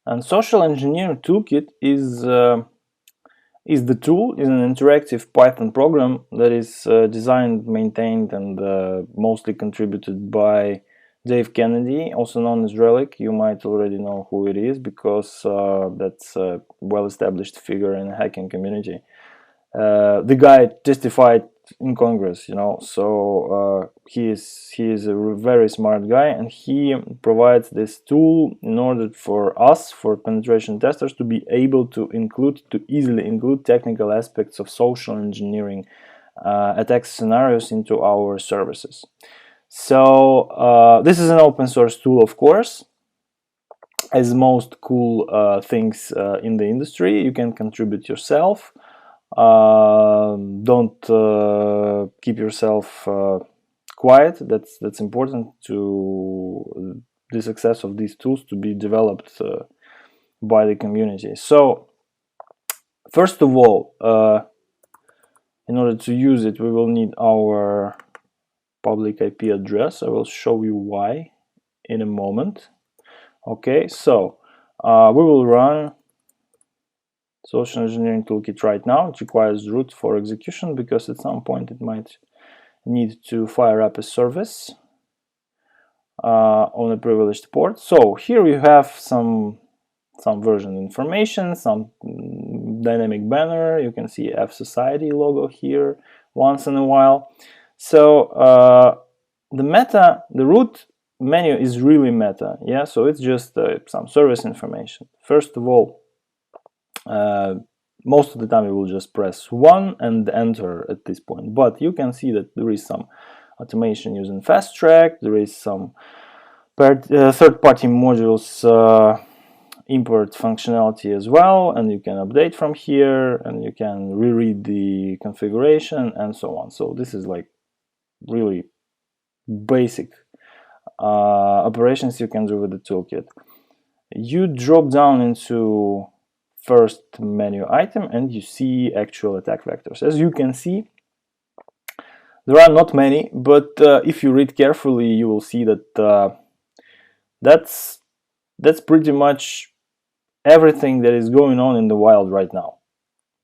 And social engineering toolkit is the tool, is an interactive Python program that is designed, maintained, and mostly contributed by Dave Kennedy, also known as Relic. You might already know who it is because that's a well-established figure in the hacking community. The guy testified in Congress, you know, so he is a very smart guy, and he provides this tool in order for us, for penetration testers, to be able to easily include technical aspects of social engineering attack scenarios into our services. So this is an open source tool, of course. As most cool things in the industry, you can contribute yourself. Don't keep yourself quiet. That's important to the success of these tools to be developed by the community. So first of all, in order to use it, we will need our public IP address. I will show you why in a moment. Okay, so we will run social engineering toolkit right now. It requires root for execution because at some point it might need to fire up a service on a privileged port. So here you have some version information, some dynamic banner. You can see F Society logo here once in a while. So the root menu is really meta, yeah. So it's just some service information. First of all, most of the time you will just press 1 and enter at this point, but you can see that there is some automation using fast track, there is some third-party modules import functionality as well, and you can update from here, and you can reread the configuration and so on. So this is like really basic operations you can do with the toolkit. You drop down into first menu item and you see actual attack vectors. As you can see, there are not many, but if you read carefully, you will see that that's pretty much everything that is going on in the wild right now.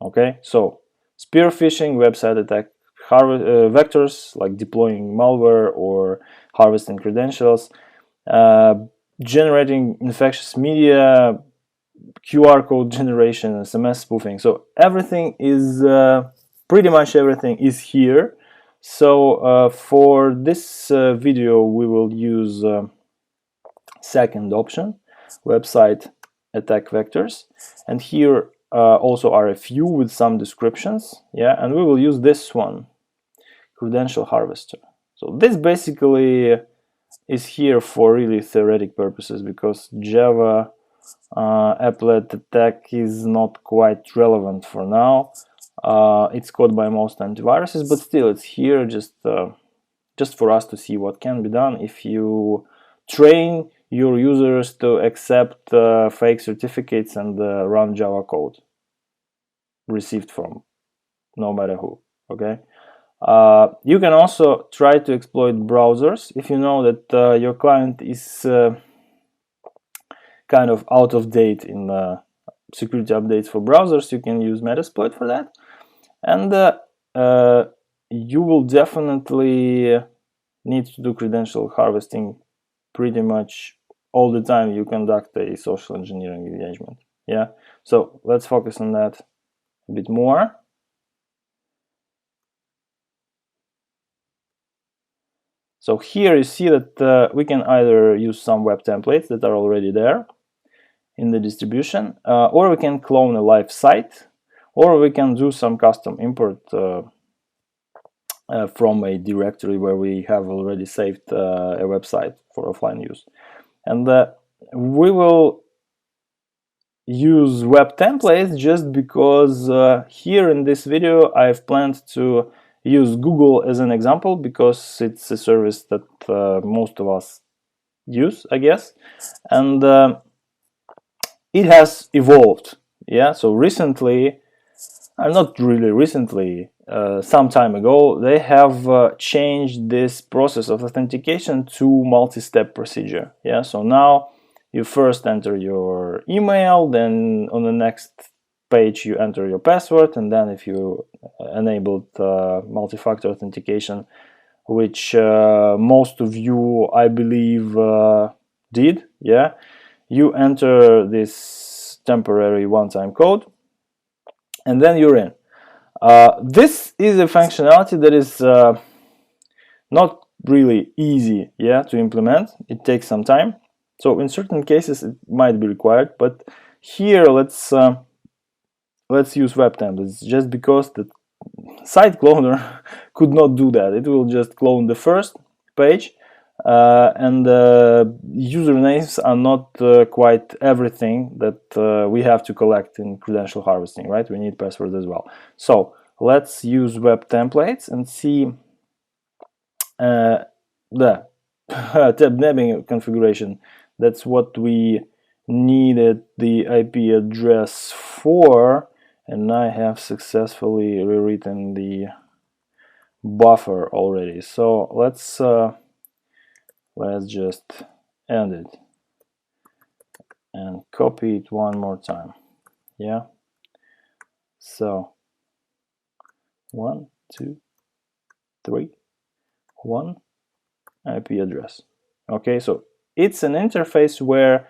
Okay, so spear phishing, website attack vectors like deploying malware or harvesting credentials, generating infectious media, QR code generation, SMS spoofing. So everything is pretty much everything is here. So for this video we will use second option, website attack vectors, and here also are a few with some descriptions, yeah, and we will use this one, credential harvester. So this basically is here for really theoretic purposes because Java applet attack is not quite relevant for now. It's caught by most antiviruses, but still it's here just for us to see what can be done if you train your users to accept fake certificates and run Java code received from no matter who. Okay. You can also try to exploit browsers if you know that your client is kind of out of date in security updates for browsers. You can use Metasploit for that, and you will definitely need to do credential harvesting pretty much all the time you conduct a social engineering engagement. Yeah, so let's focus on that a bit more. So here you see that we can either use some web templates that are already there in the distribution, or we can clone a live site, or we can do some custom import from a directory where we have already saved a website for offline use. And we will use web templates just because here in this video I've planned to use Google as an example because it's a service that most of us use, I guess, and it has evolved. Yeah, so recently, not really recently, some time ago, they have changed this process of authentication to multi-step procedure. Yeah, so now You first enter your email, then on the next page you enter your password, and then if you enabled multi-factor authentication, which most of you, I believe, did, yeah, you enter this temporary one-time code, and then you're in. This is a functionality that is not really easy, yeah, to implement. It takes some time. So in certain cases it might be required, but here let's use web templates, just because the site cloner could not do that. It will just clone the first page, and usernames are not quite everything that we have to collect in credential harvesting, right? We need passwords as well. So let's use web templates and see the tab nabbing configuration. That's what we needed the IP address for, and I have successfully rewritten the buffer already. So let's just end it and copy it one more time. Yeah, so 1 2 3 1 IP address. Okay, so it's an interface where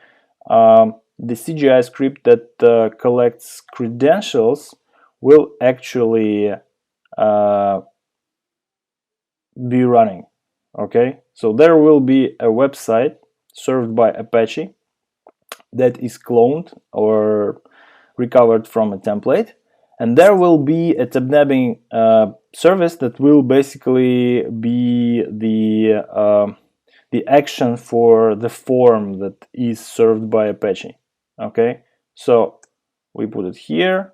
the CGI script that collects credentials will actually be running. Okay, so there will be a website served by Apache that is cloned or recovered from a template, and there will be a tab nabbing service that will basically be the action for the form that is served by Apache. Okay, so we put it here.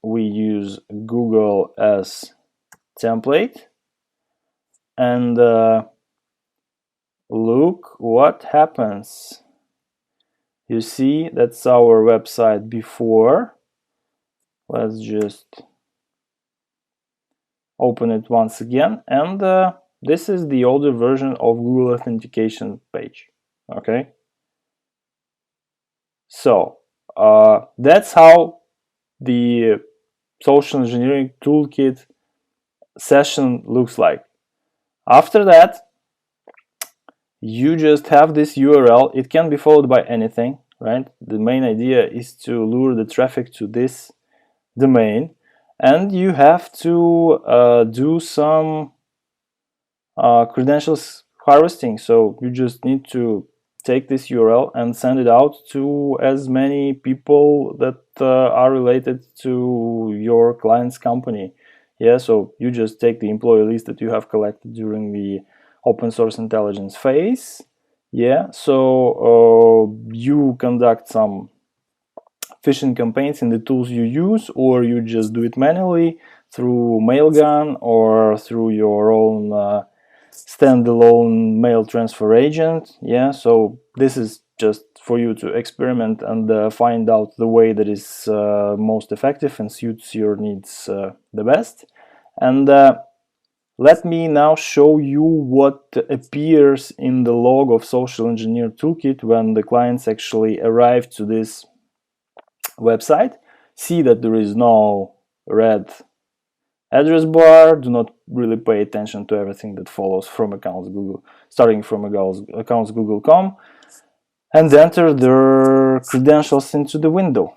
We use Google as template, and look what happens. You see, that's our website before. Let's just open it once again, and this is the older version of Google authentication page. Okay, so that's how the social engineering toolkit session looks like. After that, you just have this URL. It can be followed by anything, right? The main idea is to lure the traffic to this domain, and you have to do some credentials harvesting. So you just need to take this URL and send it out to as many people that are related to your client's company. Yeah, so you just take the employee list that you have collected during the open source intelligence phase. Yeah, so you conduct some phishing campaigns in the tools you use, or you just do it manually through Mailgun or through your own standalone mail transfer agent. Yeah, so this is just for you to experiment and find out the way that is most effective and suits your needs the best. And let me now show you what appears in the log of Social Engineer Toolkit when the clients actually arrive to this website. See that there is no red address bar. Do not really pay attention to everything that follows from accounts Google, starting from accounts Google.com, and enter their credentials into the window.